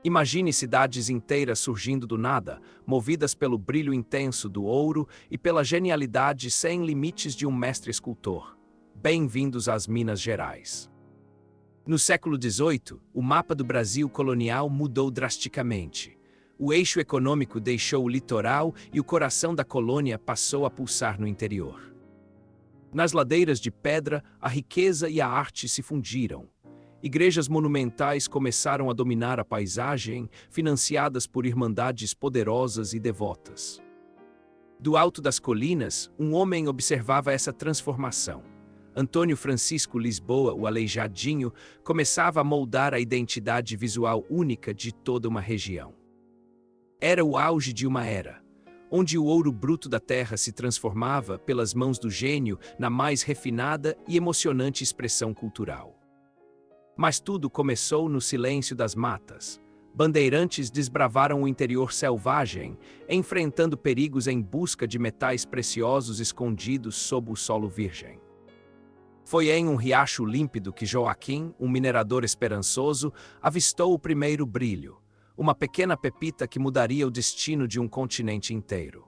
Imagine cidades inteiras surgindo do nada, movidas pelo brilho intenso do ouro e pela genialidade sem limites de um mestre escultor. Bem-vindos às Minas Gerais. No século XVIII, o mapa do Brasil colonial mudou drasticamente. O eixo econômico deixou o litoral e o coração da colônia passou a pulsar no interior. Nas ladeiras de pedra, a riqueza e a arte se fundiram. Igrejas monumentais começaram a dominar a paisagem, financiadas por irmandades poderosas e devotas. Do alto das colinas, um homem observava essa transformação. Antônio Francisco Lisboa, o Aleijadinho, começava a moldar a identidade visual única de toda uma região. Era o auge de uma era, onde o ouro bruto da terra se transformava, pelas mãos do gênio, na mais refinada e emocionante expressão cultural. Mas tudo começou no silêncio das matas. Bandeirantes desbravaram o interior selvagem, enfrentando perigos em busca de metais preciosos escondidos sob o solo virgem. Foi em um riacho límpido que Joaquim, um minerador esperançoso, avistou o primeiro brilho, uma pequena pepita que mudaria o destino de um continente inteiro.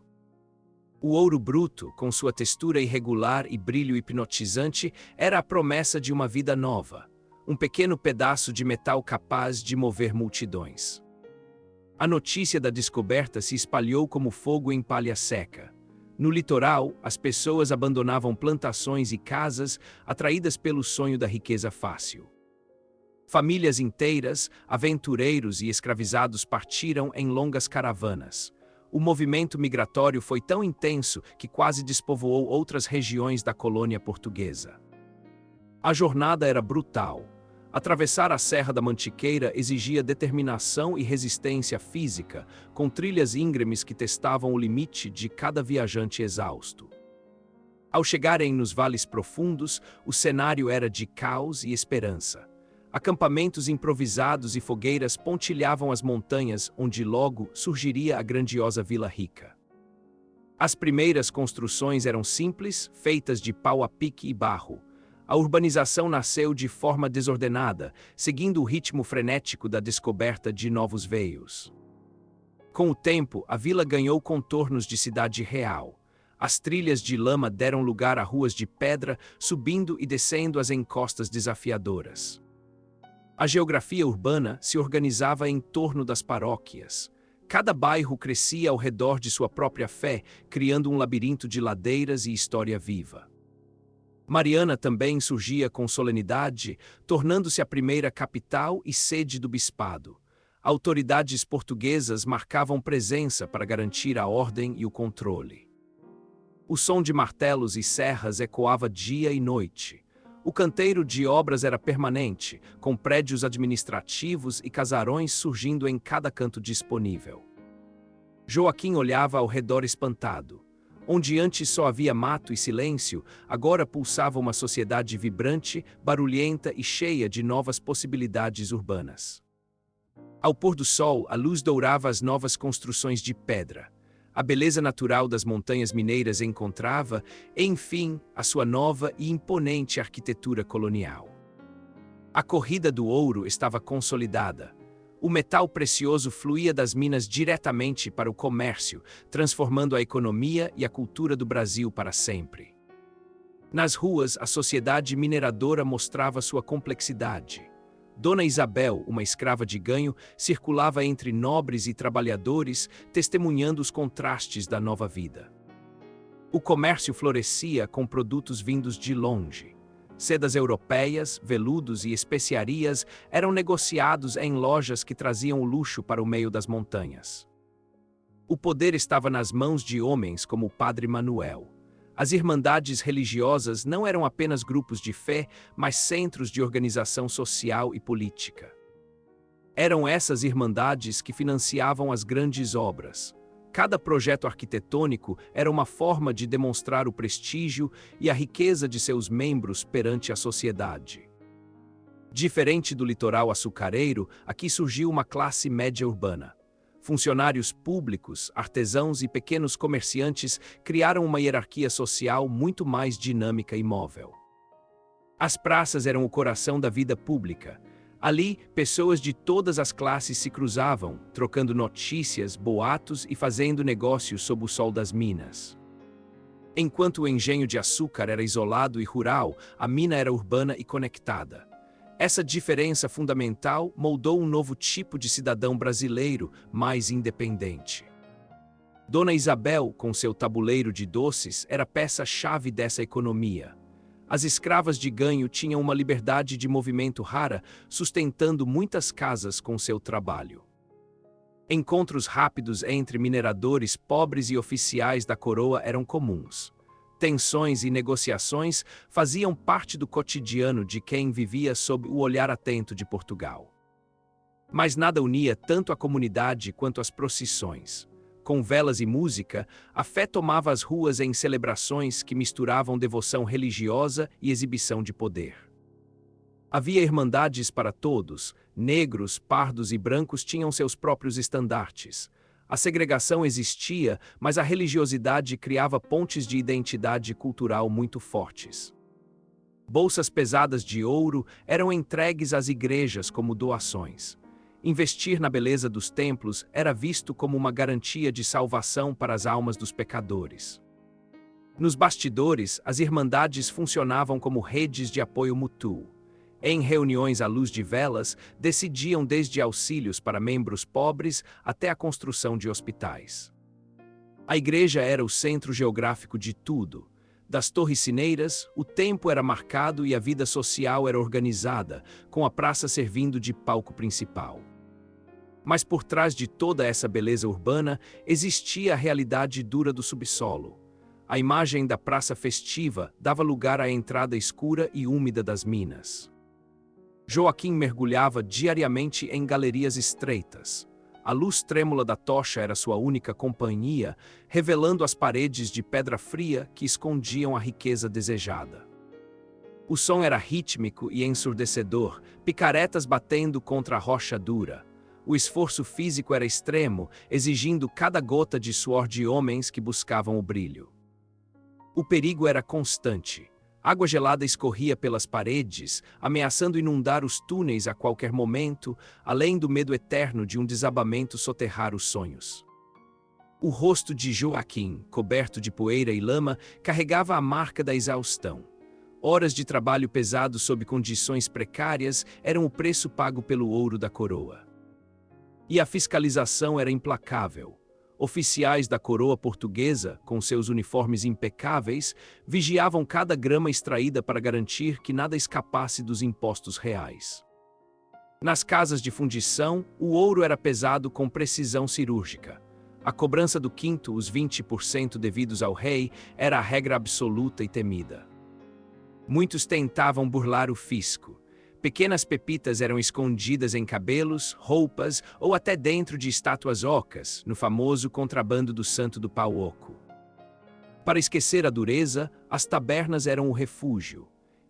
O ouro bruto, com sua textura irregular e brilho hipnotizante, era a promessa de uma vida nova. Um pequeno pedaço de metal capaz de mover multidões. A notícia da descoberta se espalhou como fogo em palha seca. No litoral, as pessoas abandonavam plantações e casas, atraídas pelo sonho da riqueza fácil. Famílias inteiras, aventureiros e escravizados partiram em longas caravanas. O movimento migratório foi tão intenso que quase despovoou outras regiões da colônia portuguesa. A jornada era brutal. Atravessar a Serra da Mantiqueira exigia determinação e resistência física, com trilhas íngremes que testavam o limite de cada viajante exausto. Ao chegarem nos vales profundos, o cenário era de caos e esperança. Acampamentos improvisados e fogueiras pontilhavam as montanhas onde logo surgiria a grandiosa Vila Rica. As primeiras construções eram simples, feitas de pau a pique e barro. A urbanização nasceu de forma desordenada, seguindo o ritmo frenético da descoberta de novos veios. Com o tempo, a vila ganhou contornos de cidade real. As trilhas de lama deram lugar a ruas de pedra, subindo e descendo as encostas desafiadoras. A geografia urbana se organizava em torno das paróquias. Cada bairro crescia ao redor de sua própria fé, criando um labirinto de ladeiras e história viva. Mariana também surgia com solenidade, tornando-se a primeira capital e sede do bispado. Autoridades portuguesas marcavam presença para garantir a ordem e o controle. O som de martelos e serras ecoava dia e noite. O canteiro de obras era permanente, com prédios administrativos e casarões surgindo em cada canto disponível. Joaquim olhava ao redor espantado. Onde antes só havia mato e silêncio, agora pulsava uma sociedade vibrante, barulhenta e cheia de novas possibilidades urbanas. Ao pôr do sol, a luz dourava as novas construções de pedra. A beleza natural das montanhas mineiras encontrava, enfim, a sua nova e imponente arquitetura colonial. A corrida do ouro estava consolidada. O metal precioso fluía das minas diretamente para o comércio, transformando a economia e a cultura do Brasil para sempre. Nas ruas, a sociedade mineradora mostrava sua complexidade. Dona Isabel, uma escrava de ganho, circulava entre nobres e trabalhadores, testemunhando os contrastes da nova vida. O comércio florescia com produtos vindos de longe. Sedas europeias, veludos e especiarias eram negociados em lojas que traziam o luxo para o meio das montanhas. O poder estava nas mãos de homens como o Padre Manuel. As irmandades religiosas não eram apenas grupos de fé, mas centros de organização social e política. Eram essas irmandades que financiavam as grandes obras. Cada projeto arquitetônico era uma forma de demonstrar o prestígio e a riqueza de seus membros perante a sociedade. Diferente do litoral açucareiro, aqui surgiu uma classe média urbana. Funcionários públicos, artesãos e pequenos comerciantes criaram uma hierarquia social muito mais dinâmica e móvel. As praças eram o coração da vida pública. Ali, pessoas de todas as classes se cruzavam, trocando notícias, boatos e fazendo negócios sob o sol das minas. Enquanto o engenho de açúcar era isolado e rural, a mina era urbana e conectada. Essa diferença fundamental moldou um novo tipo de cidadão brasileiro, mais independente. Dona Isabel, com seu tabuleiro de doces, era peça-chave dessa economia. As escravas de ganho tinham uma liberdade de movimento rara, sustentando muitas casas com seu trabalho. Encontros rápidos entre mineradores pobres e oficiais da coroa eram comuns. Tensões e negociações faziam parte do cotidiano de quem vivia sob o olhar atento de Portugal. Mas nada unia tanto a comunidade quanto as procissões. Com velas e música, a fé tomava as ruas em celebrações que misturavam devoção religiosa e exibição de poder. Havia irmandades para todos, negros, pardos e brancos tinham seus próprios estandartes. A segregação existia, mas a religiosidade criava pontes de identidade cultural muito fortes. Bolsas pesadas de ouro eram entregues às igrejas como doações. Investir na beleza dos templos era visto como uma garantia de salvação para as almas dos pecadores. Nos bastidores, as irmandades funcionavam como redes de apoio mútuo. Em reuniões à luz de velas, decidiam desde auxílios para membros pobres até a construção de hospitais. A igreja era o centro geográfico de tudo. Das torres sineiras, o tempo era marcado e a vida social era organizada, com a praça servindo de palco principal. Mas por trás de toda essa beleza urbana, existia a realidade dura do subsolo. A imagem da praça festiva dava lugar à entrada escura e úmida das minas. Joaquim mergulhava diariamente em galerias estreitas. A luz trêmula da tocha era sua única companhia, revelando as paredes de pedra fria que escondiam a riqueza desejada. O som era rítmico e ensurdecedor, picaretas batendo contra a rocha dura. O esforço físico era extremo, exigindo cada gota de suor de homens que buscavam o brilho. O perigo era constante. Água gelada escorria pelas paredes, ameaçando inundar os túneis a qualquer momento, além do medo eterno de um desabamento soterrar os sonhos. O rosto de Joaquim, coberto de poeira e lama, carregava a marca da exaustão. Horas de trabalho pesado sob condições precárias eram o preço pago pelo ouro da coroa. E a fiscalização era implacável. Oficiais da coroa portuguesa, com seus uniformes impecáveis, vigiavam cada grama extraída para garantir que nada escapasse dos impostos reais. Nas casas de fundição, o ouro era pesado com precisão cirúrgica. A cobrança do quinto, os 20% devidos ao rei, era a regra absoluta e temida. Muitos tentavam burlar o fisco. Pequenas pepitas eram escondidas em cabelos, roupas ou até dentro de estátuas ocas, no famoso contrabando do Santo do Pau Oco. Para esquecer a dureza, as tabernas eram o refúgio.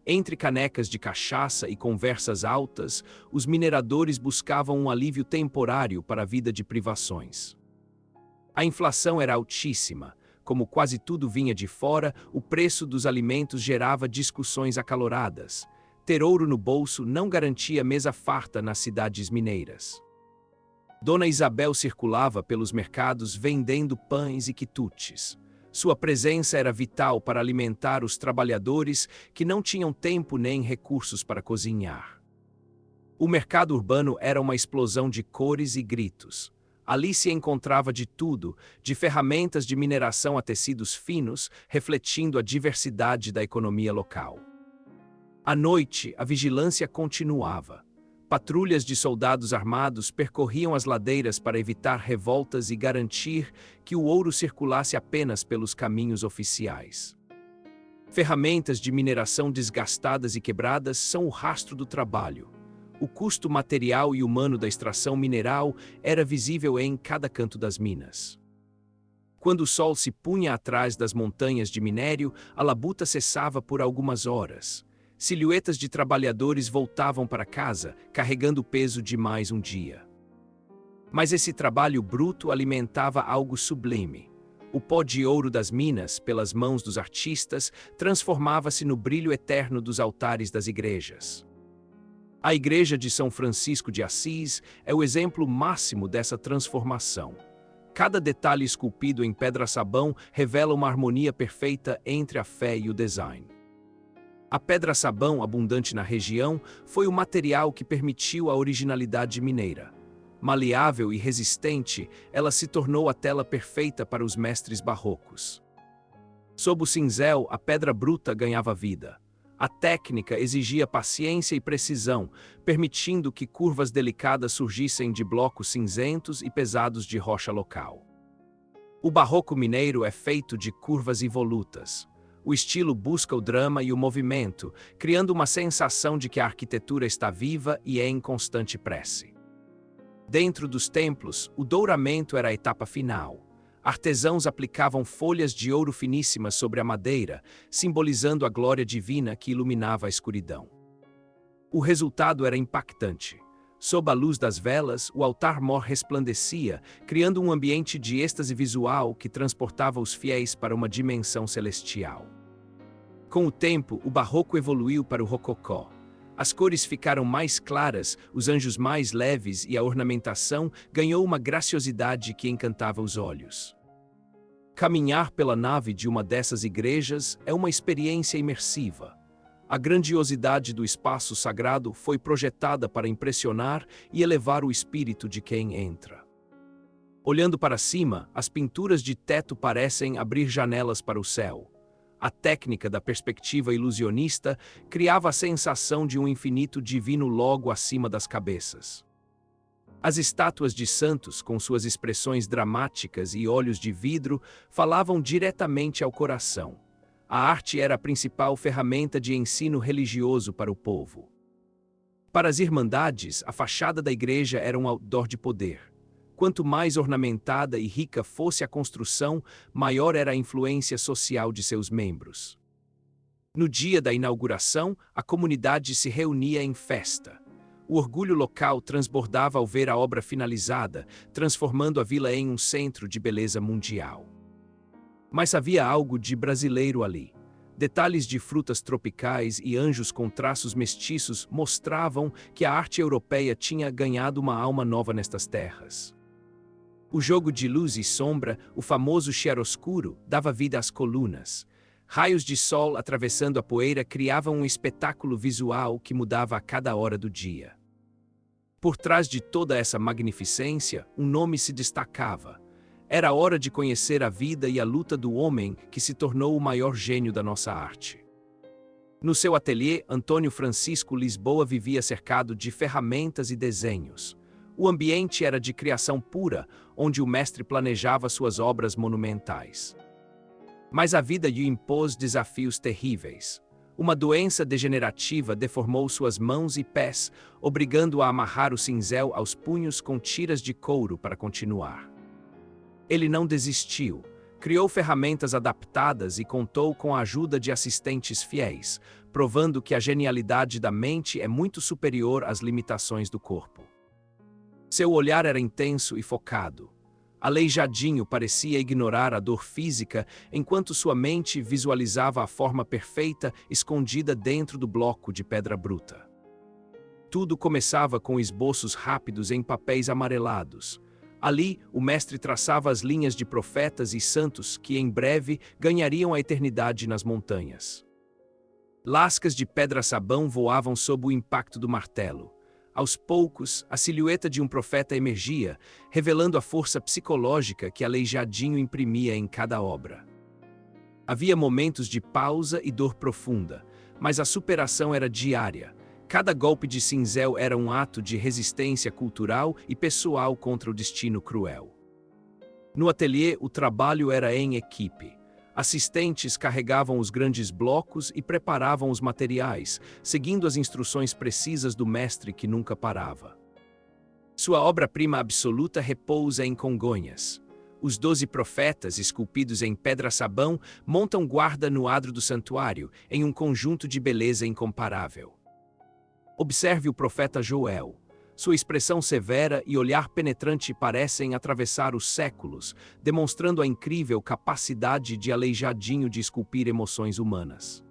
Entre canecas de cachaça e conversas altas, os mineradores buscavam um alívio temporário para a vida de privações. A inflação era altíssima. Como quase tudo vinha de fora, o preço dos alimentos gerava discussões acaloradas. Ter ouro no bolso não garantia mesa farta nas cidades mineiras. Dona Isabel circulava pelos mercados vendendo pães e quitutes. Sua presença era vital para alimentar os trabalhadores que não tinham tempo nem recursos para cozinhar. O mercado urbano era uma explosão de cores e gritos. Ali se encontrava de tudo, de ferramentas de mineração a tecidos finos, refletindo a diversidade da economia local. À noite, a vigilância continuava. Patrulhas de soldados armados percorriam as ladeiras para evitar revoltas e garantir que o ouro circulasse apenas pelos caminhos oficiais. Ferramentas de mineração desgastadas e quebradas são o rastro do trabalho. O custo material e humano da extração mineral era visível em cada canto das minas. Quando o sol se punha atrás das montanhas de minério, a labuta cessava por algumas horas. Silhuetas de trabalhadores voltavam para casa, carregando o peso de mais um dia. Mas esse trabalho bruto alimentava algo sublime. O pó de ouro das minas, pelas mãos dos artistas, transformava-se no brilho eterno dos altares das igrejas. A Igreja de São Francisco de Assis é o exemplo máximo dessa transformação. Cada detalhe esculpido em pedra-sabão revela uma harmonia perfeita entre a fé e o design. A pedra-sabão, abundante na região, foi o material que permitiu a originalidade mineira. Maleável e resistente, ela se tornou a tela perfeita para os mestres barrocos. Sob o cinzel, a pedra bruta ganhava vida. A técnica exigia paciência e precisão, permitindo que curvas delicadas surgissem de blocos cinzentos e pesados de rocha local. O barroco mineiro é feito de curvas involutas. O estilo busca o drama e o movimento, criando uma sensação de que a arquitetura está viva e é em constante prece. Dentro dos templos, o douramento era a etapa final. Artesãos aplicavam folhas de ouro finíssimas sobre a madeira, simbolizando a glória divina que iluminava a escuridão. O resultado era impactante. Sob a luz das velas, o altar-mor resplandecia, criando um ambiente de êxtase visual que transportava os fiéis para uma dimensão celestial. Com o tempo, o barroco evoluiu para o rococó. As cores ficaram mais claras, os anjos mais leves e a ornamentação ganhou uma graciosidade que encantava os olhos. Caminhar pela nave de uma dessas igrejas é uma experiência imersiva. A grandiosidade do espaço sagrado foi projetada para impressionar e elevar o espírito de quem entra. Olhando para cima, as pinturas de teto parecem abrir janelas para o céu. A técnica da perspectiva ilusionista criava a sensação de um infinito divino logo acima das cabeças. As estátuas de santos, com suas expressões dramáticas e olhos de vidro, falavam diretamente ao coração. A arte era a principal ferramenta de ensino religioso para o povo. Para as irmandades, a fachada da igreja era um outdoor de poder. Quanto mais ornamentada e rica fosse a construção, maior era a influência social de seus membros. No dia da inauguração, a comunidade se reunia em festa. O orgulho local transbordava ao ver a obra finalizada, transformando a vila em um centro de beleza mundial. Mas havia algo de brasileiro ali. Detalhes de frutas tropicais e anjos com traços mestiços mostravam que a arte europeia tinha ganhado uma alma nova nestas terras. O jogo de luz e sombra, o famoso chiaroscuro, dava vida às colunas. Raios de sol atravessando a poeira criavam um espetáculo visual que mudava a cada hora do dia. Por trás de toda essa magnificência, um nome se destacava. Era hora de conhecer a vida e a luta do homem que se tornou o maior gênio da nossa arte. No seu ateliê, Antônio Francisco Lisboa vivia cercado de ferramentas e desenhos. O ambiente era de criação pura, onde o mestre planejava suas obras monumentais. Mas a vida lhe impôs desafios terríveis. Uma doença degenerativa deformou suas mãos e pés, obrigando-o a amarrar o cinzel aos punhos com tiras de couro para continuar. Ele não desistiu. Criou ferramentas adaptadas e contou com a ajuda de assistentes fiéis, provando que a genialidade da mente é muito superior às limitações do corpo. Seu olhar era intenso e focado. Aleijadinho parecia ignorar a dor física, enquanto sua mente visualizava a forma perfeita escondida dentro do bloco de pedra bruta. Tudo começava com esboços rápidos em papéis amarelados. Ali, o mestre traçava as linhas de profetas e santos que, em breve, ganhariam a eternidade nas montanhas. Lascas de pedra-sabão voavam sob o impacto do martelo. Aos poucos, a silhueta de um profeta emergia, revelando a força psicológica que Aleijadinho imprimia em cada obra. Havia momentos de pausa e dor profunda, mas a superação era diária. Cada golpe de cinzel era um ato de resistência cultural e pessoal contra o destino cruel. No ateliê, o trabalho era em equipe. Assistentes carregavam os grandes blocos e preparavam os materiais, seguindo as instruções precisas do mestre que nunca parava. Sua obra-prima absoluta repousa em Congonhas. Os 12 profetas, esculpidos em pedra-sabão, montam guarda no adro do santuário, em um conjunto de beleza incomparável. Observe o profeta Joel. Sua expressão severa e olhar penetrante parecem atravessar os séculos, demonstrando a incrível capacidade de Aleijadinho de esculpir emoções humanas.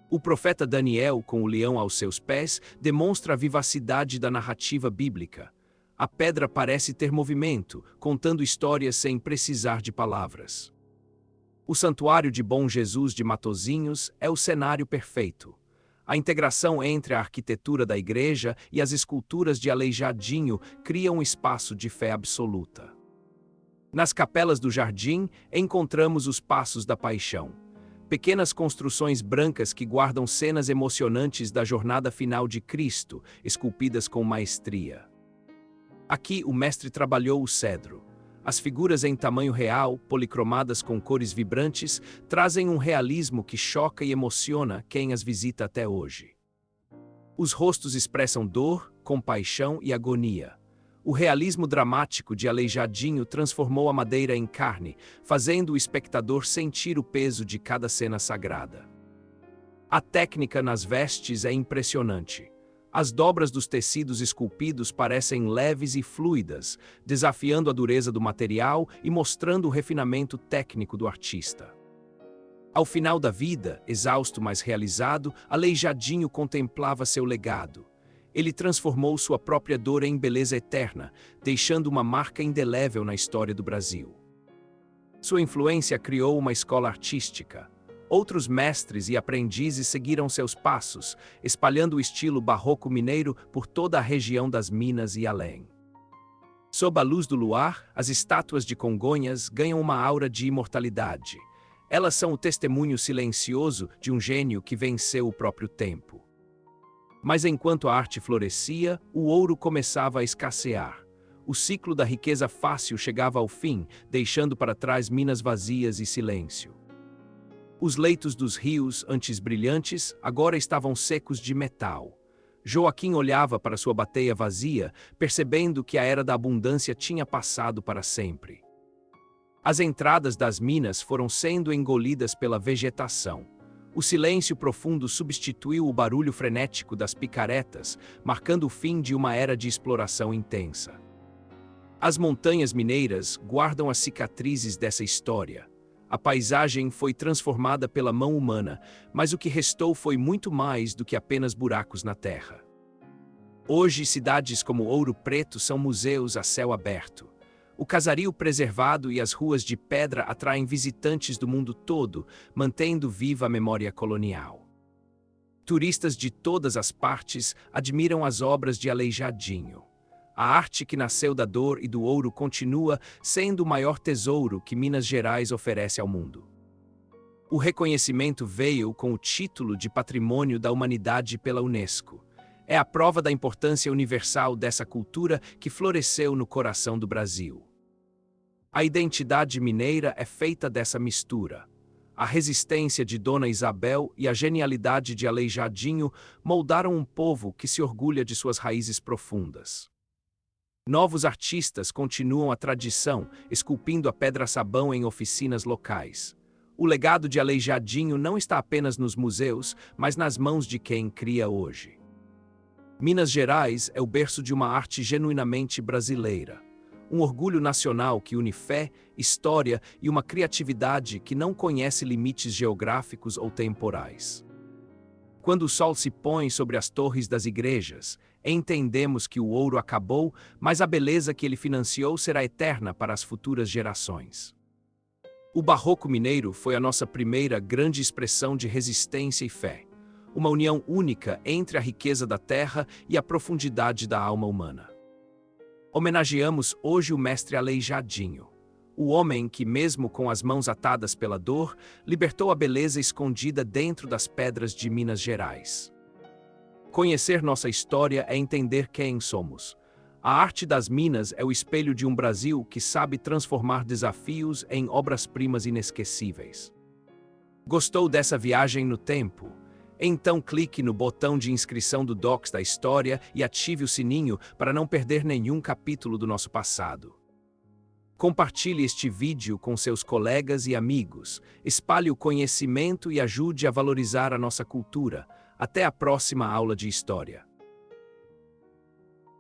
O profeta Daniel, com o leão aos seus pés, demonstra a vivacidade da narrativa bíblica. A pedra parece ter movimento, contando histórias sem precisar de palavras. O Santuário de Bom Jesus de Matosinhos é o cenário perfeito. A integração entre a arquitetura da igreja e as esculturas de Aleijadinho cria um espaço de fé absoluta. Nas capelas do jardim, encontramos os Passos da Paixão. Pequenas construções brancas que guardam cenas emocionantes da jornada final de Cristo, esculpidas com maestria. Aqui o mestre trabalhou o cedro. As figuras em tamanho real, policromadas com cores vibrantes, trazem um realismo que choca e emociona quem as visita até hoje. Os rostos expressam dor, compaixão e agonia. O realismo dramático de Aleijadinho transformou a madeira em carne, fazendo o espectador sentir o peso de cada cena sagrada. A técnica nas vestes é impressionante. As dobras dos tecidos esculpidos parecem leves e fluidas, desafiando a dureza do material e mostrando o refinamento técnico do artista. Ao final da vida, exausto mas realizado, Aleijadinho contemplava seu legado. Ele transformou sua própria dor em beleza eterna, deixando uma marca indelével na história do Brasil. Sua influência criou uma escola artística. Outros mestres e aprendizes seguiram seus passos, espalhando o estilo barroco mineiro por toda a região das Minas e além. Sob a luz do luar, as estátuas de Congonhas ganham uma aura de imortalidade. Elas são o testemunho silencioso de um gênio que venceu o próprio tempo. Mas enquanto a arte florescia, o ouro começava a escassear. O ciclo da riqueza fácil chegava ao fim, deixando para trás minas vazias e silêncio. Os leitos dos rios, antes brilhantes, agora estavam secos de metal. Joaquim olhava para sua bateia vazia, percebendo que a era da abundância tinha passado para sempre. As entradas das minas foram sendo engolidas pela vegetação. O silêncio profundo substituiu o barulho frenético das picaretas, marcando o fim de uma era de exploração intensa. As montanhas mineiras guardam as cicatrizes dessa história. A paisagem foi transformada pela mão humana, mas o que restou foi muito mais do que apenas buracos na terra. Hoje, cidades como Ouro Preto são museus a céu aberto. O casario preservado e as ruas de pedra atraem visitantes do mundo todo, mantendo viva a memória colonial. Turistas de todas as partes admiram as obras de Aleijadinho. A arte que nasceu da dor e do ouro continua sendo o maior tesouro que Minas Gerais oferece ao mundo. O reconhecimento veio com o título de Patrimônio da Humanidade pela Unesco. É a prova da importância universal dessa cultura que floresceu no coração do Brasil. A identidade mineira é feita dessa mistura. A resistência de Dona Isabel e a genialidade de Aleijadinho moldaram um povo que se orgulha de suas raízes profundas. Novos artistas continuam a tradição, esculpindo a pedra-sabão em oficinas locais. O legado de Aleijadinho não está apenas nos museus, mas nas mãos de quem cria hoje. Minas Gerais é o berço de uma arte genuinamente brasileira. Um orgulho nacional que une fé, história e uma criatividade que não conhece limites geográficos ou temporais. Quando o sol se põe sobre as torres das igrejas, entendemos que o ouro acabou, mas a beleza que ele financiou será eterna para as futuras gerações. O barroco mineiro foi a nossa primeira grande expressão de resistência e fé, uma união única entre a riqueza da terra e a profundidade da alma humana. Homenageamos hoje o mestre Aleijadinho, o homem que, mesmo com as mãos atadas pela dor, libertou a beleza escondida dentro das pedras de Minas Gerais. Conhecer nossa história é entender quem somos. A arte das minas é o espelho de um Brasil que sabe transformar desafios em obras-primas inesquecíveis. Gostou dessa viagem no tempo? Então clique no botão de inscrição do Docs da História e ative o sininho para não perder nenhum capítulo do nosso passado. Compartilhe este vídeo com seus colegas e amigos, espalhe o conhecimento e ajude a valorizar a nossa cultura. Até a próxima aula de História.